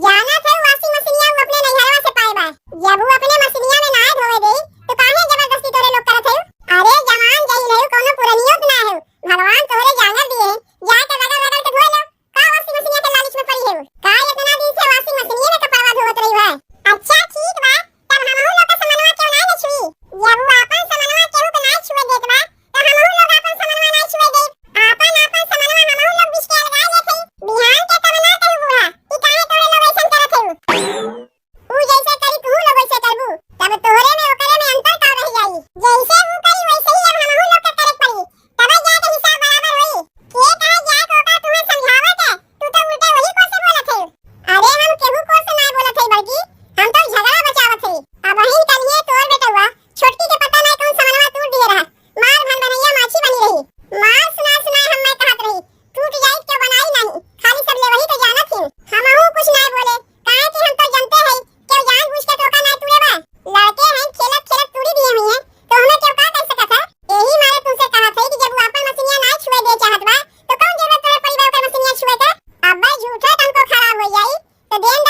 जाना था वाशिंग मशीनिया वो अपने नैहरवा से पाए बा। जब वो अपने मशीनिया में नहाए धोवे दे तो काहे जबरदस्ती तोरे लोग करत है। अरे जवान जई है कोनो पुरनियो तो ना है। भगवान तोरे जांगर दिए जाए के रगड़ रगड़ के धोए लो। का वाशिंग मशीनिया के लालच में पड़ी है। का इतना दिन से वाशिंग मशीनिया में कपड़वा धोवत रही है। अच्छा ठीक बा तब हमहु लोग के समनवा क्यों ना छुई। जब वो अपन समनवा केहू के ना छुए देत बा तो हमहु लोग अपन समनवा ना छुए दे। आपन अपन समनवा हमहु लोग बिच के लगा लेत है। बिहान के तब ना कहू बूढ़ा ई काहे तोरे लोग ऐसन करत है। ऊ जैसे करी तू लोग वैसे करबू तब तोरे में ओकरे में अंतर का रह जाई। जैसे ऊ करी वैसे ही अब हमहु लोग के करे पड़ी तब जाके हिसाब बराबर होई। के कहा जाए को का तुम्हें समझावत है तू तो उल्टे वही को से बोलत है। अरे हम केहू को से ना बोलत है बल्कि हम तो झगड़ा बचावत है। अब वही कलिए तोर बेटवा छोटकी के पता नहीं कौन समनवा टूट दिए रहा। मार भन बनैया माछी बनी रही। मार सुना सुना हम मैं कहत रही टूट जाई क्यों बनाई नहीं खाली सब ले वही तो जानत है। हमहु कुछ नहीं बोले काहे कि हम तो जानते हैं क्यों जानबूझ के टोका नहीं तूड़े बा। लड़के हैं खेलत खेलत तूड़ी दिए हुई है तो हमें क्यों का कर सकत है। यही मारे तुमसे कहा था कि जब वो अपन मशीनिया ना छुए दे चाहत बा तो कौन जरूरत तोरे परिवार के मशीनिया छुए के। अब झूठे तुमको खराब हो जाई तो देन